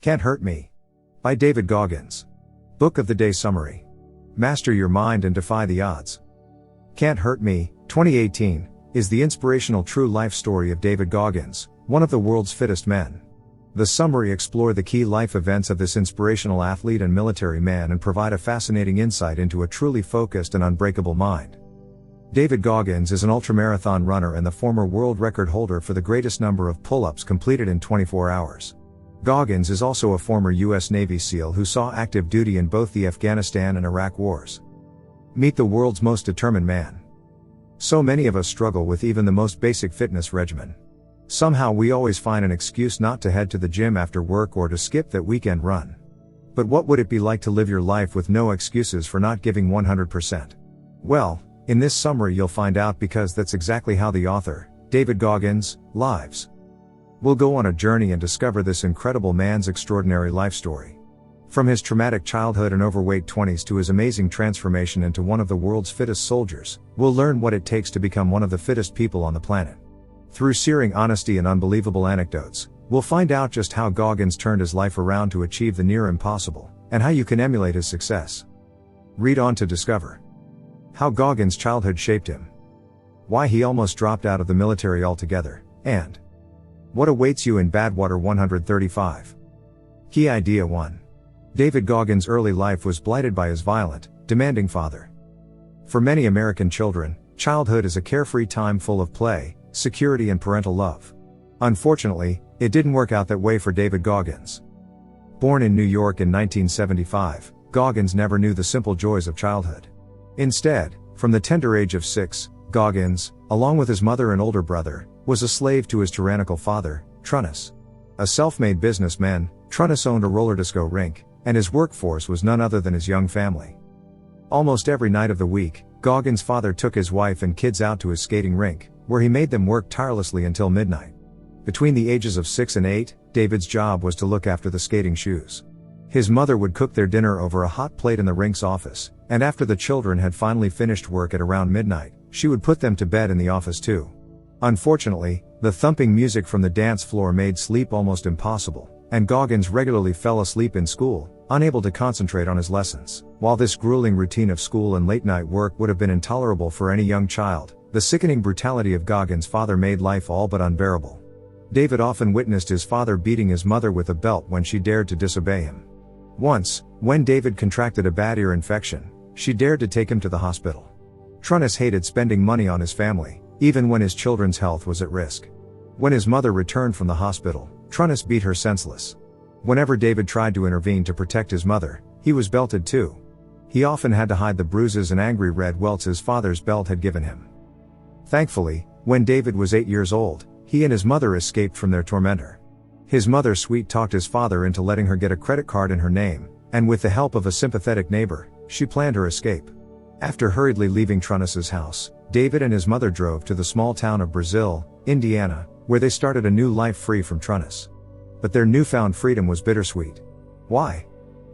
Can't Hurt Me. By David Goggins. Book of the Day Summary. Master your mind and defy the odds. Can't Hurt Me, 2018, is the inspirational true life story of David Goggins, one of the world's fittest men. The summary explore the key life events of this inspirational athlete and military man and provide a fascinating insight into a truly focused and unbreakable mind. David Goggins is an ultramarathon runner and the former world record holder for the greatest number of pull-ups completed in 24 hours. Goggins is also a former U.S. Navy SEAL who saw active duty in both the Afghanistan and Iraq wars. Meet the world's most determined man. So many of us struggle with even the most basic fitness regimen. Somehow we always find an excuse not to head to the gym after work or to skip that weekend run. But what would it be like to live your life with no excuses for not giving 100%? Well, in this summary you'll find out, because that's exactly how the author, David Goggins, lives. We'll go on a journey and discover this incredible man's extraordinary life story. From his traumatic childhood and overweight 20s to his amazing transformation into one of the world's fittest soldiers, we'll learn what it takes to become one of the fittest people on the planet. Through searing honesty and unbelievable anecdotes, we'll find out just how Goggins turned his life around to achieve the near impossible, and how you can emulate his success. Read on to discover how Goggins' childhood shaped him, why he almost dropped out of the military altogether, and what awaits you in Badwater 135. Key Idea 1. David Goggins' early life was blighted by his violent, demanding father. For many American children, childhood is a carefree time full of play, security and parental love. Unfortunately, it didn't work out that way for David Goggins. Born in New York in 1975, Goggins never knew the simple joys of childhood. Instead, from the tender age of 6, Goggins, along with his mother and older brother, was a slave to his tyrannical father, Trunnis. A self-made businessman, Trunnis owned a roller disco rink, and his workforce was none other than his young family. Almost every night of the week, Goggins' father took his wife and kids out to his skating rink, where he made them work tirelessly until midnight. Between the ages of 6 and 8, David's job was to look after the skating shoes. His mother would cook their dinner over a hot plate in the rink's office, and after the children had finally finished work at around midnight, she would put them to bed in the office too. Unfortunately, the thumping music from the dance floor made sleep almost impossible, and Goggins regularly fell asleep in school, unable to concentrate on his lessons. While this grueling routine of school and late-night work would have been intolerable for any young child, the sickening brutality of Goggins' father made life all but unbearable. David often witnessed his father beating his mother with a belt when she dared to disobey him. Once, when David contracted a bad ear infection, she dared to take him to the hospital. Trunnis hated spending money on his family, even when his children's health was at risk. When his mother returned from the hospital, Trunnis beat her senseless. Whenever David tried to intervene to protect his mother, he was belted too. He often had to hide the bruises and angry red welts his father's belt had given him. Thankfully, when David was 8 years old, he and his mother escaped from their tormentor. His mother sweet-talked his father into letting her get a credit card in her name, and with the help of a sympathetic neighbor, she planned her escape. After hurriedly leaving Trunnis's house, David and his mother drove to the small town of Brazil, Indiana, where they started a new life free from Trunnis. But their newfound freedom was bittersweet. Why?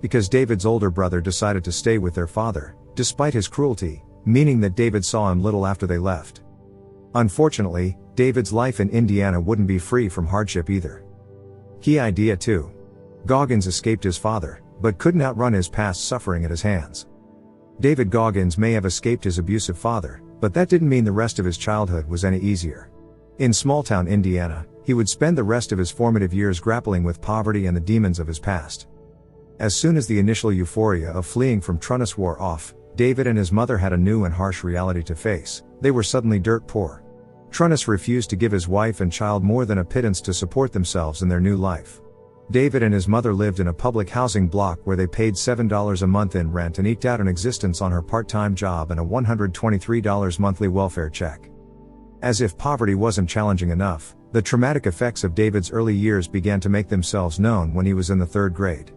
Because David's older brother decided to stay with their father, despite his cruelty, meaning that David saw him little after they left. Unfortunately, David's life in Indiana wouldn't be free from hardship either. Key Idea 2. Goggins escaped his father, but couldn't outrun his past suffering at his hands. David Goggins may have escaped his abusive father, but that didn't mean the rest of his childhood was any easier. In small-town Indiana, he would spend the rest of his formative years grappling with poverty and the demons of his past. As soon as the initial euphoria of fleeing from Trunnis wore off, David and his mother had a new and harsh reality to face. They were suddenly dirt poor. Trunnis refused to give his wife and child more than a pittance to support themselves in their new life. David and his mother lived in a public housing block where they paid $7 a month in rent and eked out an existence on her part-time job and a $123 monthly welfare check. As if poverty wasn't challenging enough, the traumatic effects of David's early years began to make themselves known when he was in the 3rd grade.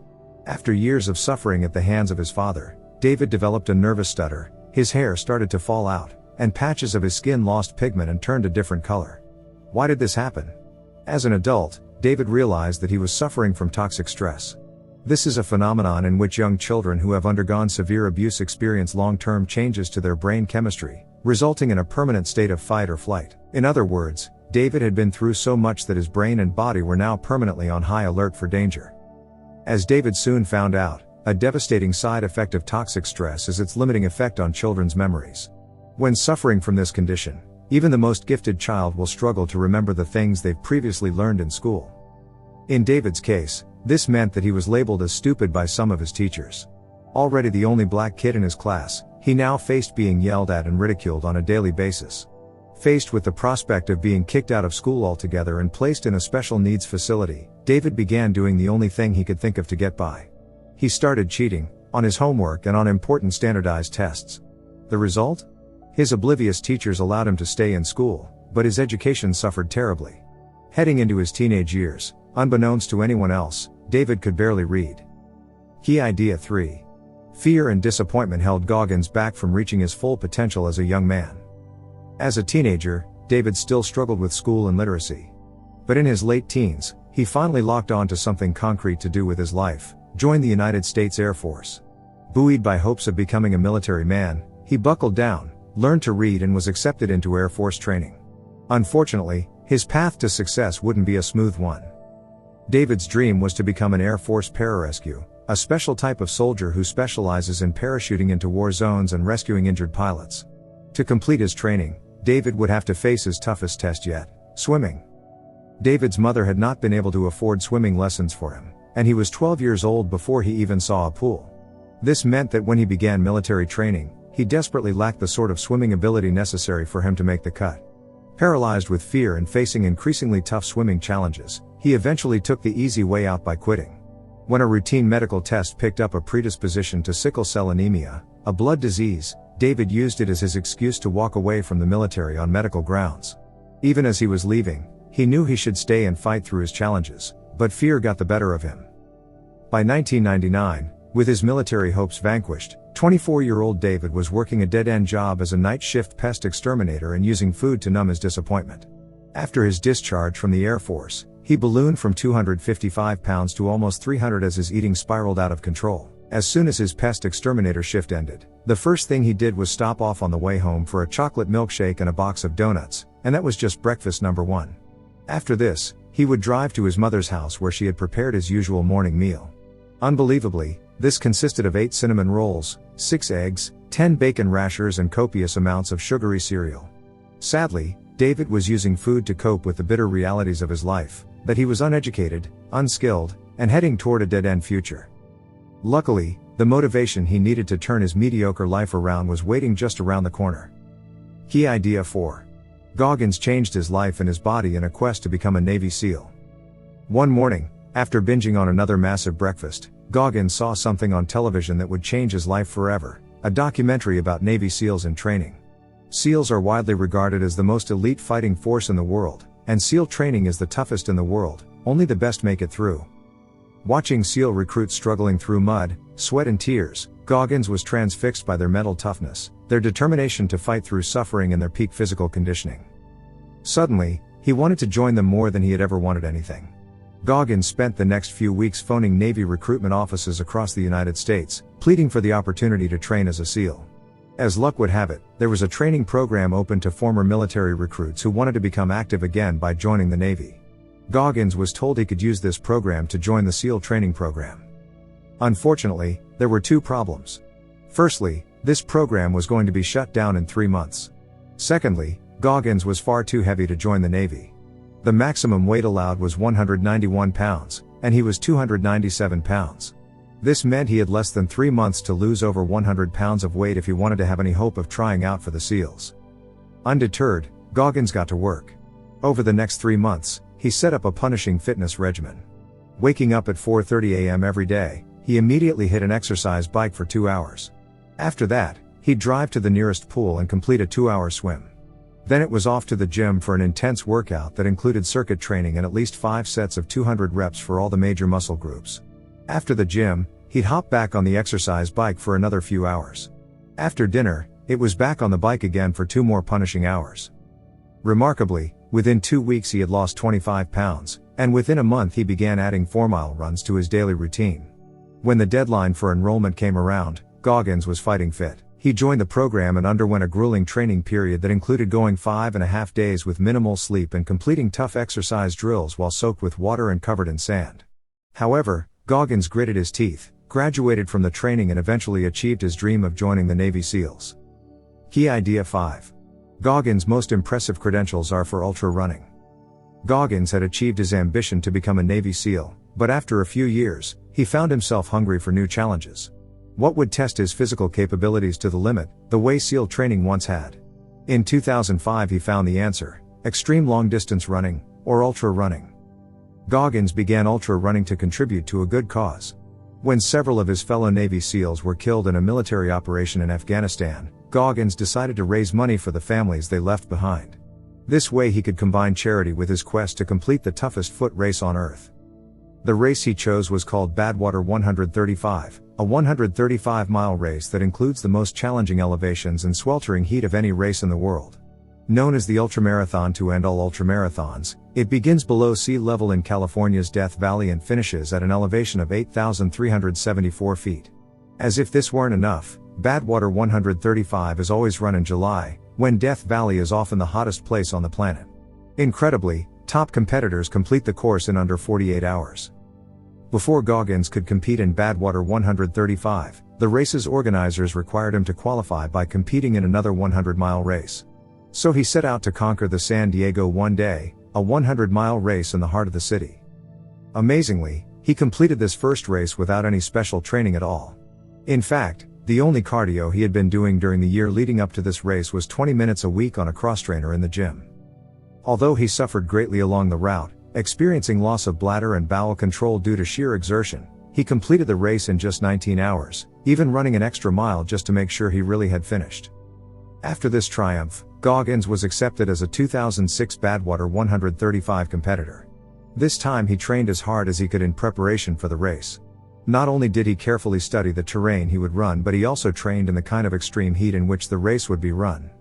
After years of suffering at the hands of his father, David developed a nervous stutter, his hair started to fall out, and patches of his skin lost pigment and turned a different color. Why did this happen? As an adult, David realized that he was suffering from toxic stress. This is a phenomenon in which young children who have undergone severe abuse experience long-term changes to their brain chemistry, resulting in a permanent state of fight or flight. In other words, David had been through so much that his brain and body were now permanently on high alert for danger. As David soon found out, a devastating side effect of toxic stress is its limiting effect on children's memories. When suffering from this condition, even the most gifted child will struggle to remember the things they've previously learned in school. In David's case, this meant that he was labeled as stupid by some of his teachers. Already the only black kid in his class, he now faced being yelled at and ridiculed on a daily basis. Faced with the prospect of being kicked out of school altogether and placed in a special needs facility, David began doing the only thing he could think of to get by. He started cheating on his homework and on important standardized tests. The result? His oblivious teachers allowed him to stay in school, but his education suffered terribly. Heading into his teenage years, unbeknownst to anyone else, David could barely read. Key idea 3. Fear and disappointment held Goggins back from reaching his full potential as a young man. As a teenager, David still struggled with school and literacy. But in his late teens, he finally locked on to something concrete to do with his life: join the United States Air Force. Buoyed by hopes of becoming a military man, he buckled down, learned to read and was accepted into Air Force training. Unfortunately, his path to success wouldn't be a smooth one. David's dream was to become an Air Force pararescue, a special type of soldier who specializes in parachuting into war zones and rescuing injured pilots. To complete his training, David would have to face his toughest test yet: swimming. David's mother had not been able to afford swimming lessons for him, and he was 12 years old before he even saw a pool. This meant that when he began military training, he desperately lacked the sort of swimming ability necessary for him to make the cut. Paralyzed with fear and facing increasingly tough swimming challenges, he eventually took the easy way out by quitting. When a routine medical test picked up a predisposition to sickle cell anemia, a blood disease, David used it as his excuse to walk away from the military on medical grounds. Even as he was leaving, he knew he should stay and fight through his challenges, but fear got the better of him. By 1999, with his military hopes vanquished, 24-year-old David was working a dead-end job as a night shift pest exterminator and using food to numb his disappointment. After his discharge from the Air Force, he ballooned from 255 pounds to almost 300 as his eating spiraled out of control. As soon as his pest exterminator shift ended, the first thing he did was stop off on the way home for a chocolate milkshake and a box of donuts, and that was just breakfast number 1. After this, he would drive to his mother's house where she had prepared his usual morning meal. Unbelievably, this consisted of 8 cinnamon rolls, 6 eggs, 10 bacon rashers and copious amounts of sugary cereal. Sadly, David was using food to cope with the bitter realities of his life, that he was uneducated, unskilled, and heading toward a dead-end future. Luckily, the motivation he needed to turn his mediocre life around was waiting just around the corner. Key idea 4. Goggins changed his life and his body in a quest to become a Navy SEAL. One morning, after binging on another massive breakfast, Goggins saw something on television that would change his life forever: a documentary about Navy SEALs in training. SEALs are widely regarded as the most elite fighting force in the world, and SEAL training is the toughest in the world. Only the best make it through. Watching SEAL recruits struggling through mud, sweat and tears, Goggins was transfixed by their mental toughness, their determination to fight through suffering and their peak physical conditioning. Suddenly, he wanted to join them more than he had ever wanted anything. Goggins spent the next few weeks phoning Navy recruitment offices across the United States, pleading for the opportunity to train as a SEAL. As luck would have it, there was a training program open to former military recruits who wanted to become active again by joining the Navy. Goggins was told he could use this program to join the SEAL training program. Unfortunately, there were 2 problems. Firstly, this program was going to be shut down in 3 months. Secondly, Goggins was far too heavy to join the Navy. The maximum weight allowed was 191 pounds, and he was 297 pounds. This meant he had less than 3 months to lose over 100 pounds of weight if he wanted to have any hope of trying out for the SEALs. Undeterred, Goggins got to work. Over the next 3 months, he set up a punishing fitness regimen. Waking up at 4:30 a.m. every day, he immediately hit an exercise bike for 2 hours. After that, he'd drive to the nearest pool and complete a 2-hour swim. Then it was off to the gym for an intense workout that included circuit training and at least 5 sets of 200 reps for all the major muscle groups. After the gym, he'd hop back on the exercise bike for another few hours. After dinner, it was back on the bike again for 2 more punishing hours. Remarkably, within 2 weeks he had lost 25 pounds, and within a month he began adding 4-mile runs to his daily routine. When the deadline for enrollment came around, Goggins was fighting fit. He joined the program and underwent a grueling training period that included going 5.5 days with minimal sleep and completing tough exercise drills while soaked with water and covered in sand. However, Goggins gritted his teeth, graduated from the training and eventually achieved his dream of joining the Navy SEALs. Key Idea 5. Goggins' most impressive credentials are for ultra running. Goggins had achieved his ambition to become a Navy SEAL, but after a few years, he found himself hungry for new challenges. What would test his physical capabilities to the limit, the way SEAL training once had? In 2005 he found the answer: extreme long-distance running, or ultra running. Goggins began ultra running to contribute to a good cause. When several of his fellow Navy SEALs were killed in a military operation in Afghanistan, Goggins decided to raise money for the families they left behind. This way he could combine charity with his quest to complete the toughest foot race on Earth. The race he chose was called Badwater 135, a 135-mile race that includes the most challenging elevations and sweltering heat of any race in the world. Known as the ultramarathon to end all ultramarathons, it begins below sea level in California's Death Valley and finishes at an elevation of 8,374 feet. As if this weren't enough, Badwater 135 is always run in July, when Death Valley is often the hottest place on the planet. Incredibly, top competitors complete the course in under 48 hours. Before Goggins could compete in Badwater 135, the race's organizers required him to qualify by competing in another 100-mile race. So he set out to conquer the San Diego One Day, a 100-mile race in the heart of the city. Amazingly, he completed this first race without any special training at all. In fact, the only cardio he had been doing during the year leading up to this race was 20 minutes a week on a cross-trainer in the gym. Although he suffered greatly along the route, experiencing loss of bladder and bowel control due to sheer exertion, he completed the race in just 19 hours, even running an extra mile just to make sure he really had finished. After this triumph, Goggins was accepted as a 2006 Badwater 135 competitor. This time he trained as hard as he could in preparation for the race. Not only did he carefully study the terrain he would run, but he also trained in the kind of extreme heat in which the race would be run.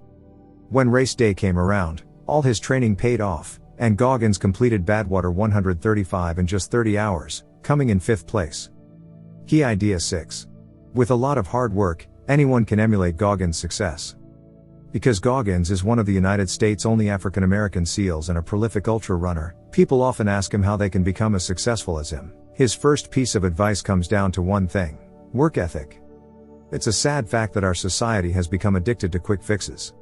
When race day came around, all his training paid off, and Goggins completed Badwater 135 in just 30 hours, coming in 5th place. Key Idea 6. With a lot of hard work, anyone can emulate Goggins' success. Because Goggins is one of the United States' only African-American SEALs and a prolific ultra runner, people often ask him how they can become as successful as him. His first piece of advice comes down to one thing: work ethic. It's a sad fact that our society has become addicted to quick fixes.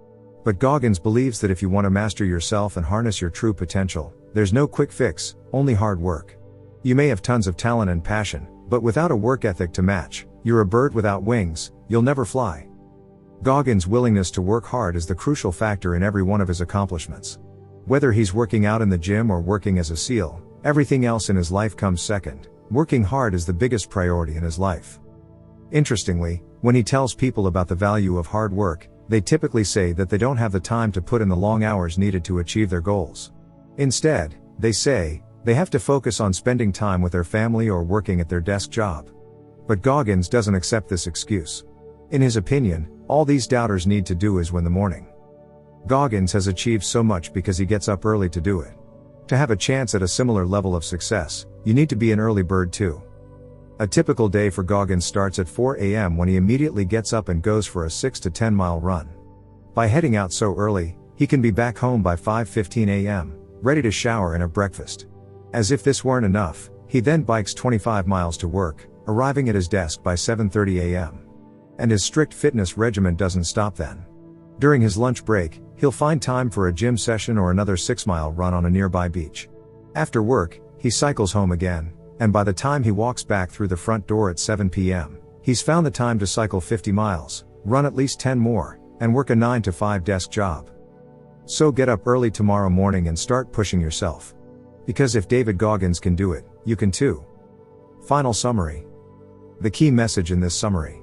But Goggins believes that if you want to master yourself and harness your true potential, there's no quick fix, only hard work. You may have tons of talent and passion, but without a work ethic to match, you're a bird without wings, you'll never fly. Goggins' willingness to work hard is the crucial factor in every one of his accomplishments. Whether he's working out in the gym or working as a SEAL, everything else in his life comes second. Working hard is the biggest priority in his life. Interestingly, when he tells people about the value of hard work, they typically say that they don't have the time to put in the long hours needed to achieve their goals. Instead, they say, they have to focus on spending time with their family or working at their desk job. But Goggins doesn't accept this excuse. In his opinion, all these doubters need to do is win the morning. Goggins has achieved so much because he gets up early to do it. To have a chance at a similar level of success, you need to be an early bird too. A typical day for Goggins starts at 4 a.m. when he immediately gets up and goes for a 6 to 10 mile run. By heading out so early, he can be back home by 5:15 a.m., ready to shower and have breakfast. As if this weren't enough, he then bikes 25 miles to work, arriving at his desk by 7:30 a.m. And his strict fitness regimen doesn't stop then. During his lunch break, he'll find time for a gym session or another 6-mile run on a nearby beach. After work, he cycles home again, and by the time he walks back through the front door at 7 p.m., he's found the time to cycle 50 miles, run at least 10 more, and work a 9 to 5 desk job. So get up early tomorrow morning and start pushing yourself. Because if David Goggins can do it, you can too. Final summary. The key message in this summary.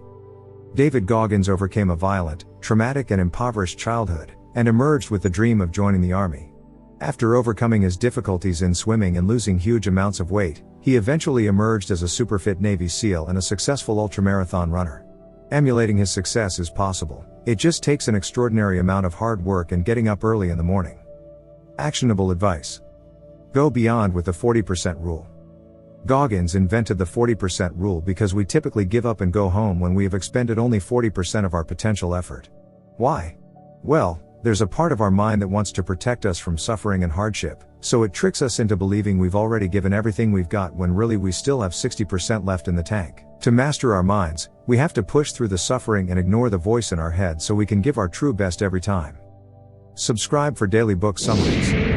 David Goggins overcame a violent, traumatic and impoverished childhood, and emerged with the dream of joining the army. After overcoming his difficulties in swimming and losing huge amounts of weight, he eventually emerged as a super-fit Navy SEAL and a successful ultramarathon runner. Emulating his success is possible. It just takes an extraordinary amount of hard work and getting up early in the morning. Actionable advice. Go beyond with the 40% rule. Goggins invented the 40% rule because we typically give up and go home when we have expended only 40% of our potential effort. Why? Well, there's a part of our mind that wants to protect us from suffering and hardship, So it tricks us into believing we've already given everything we've got when really we still have 60% left in the tank. To master our minds, we have to push through the suffering and ignore the voice in our head so we can give our true best every time. Subscribe for daily book summaries.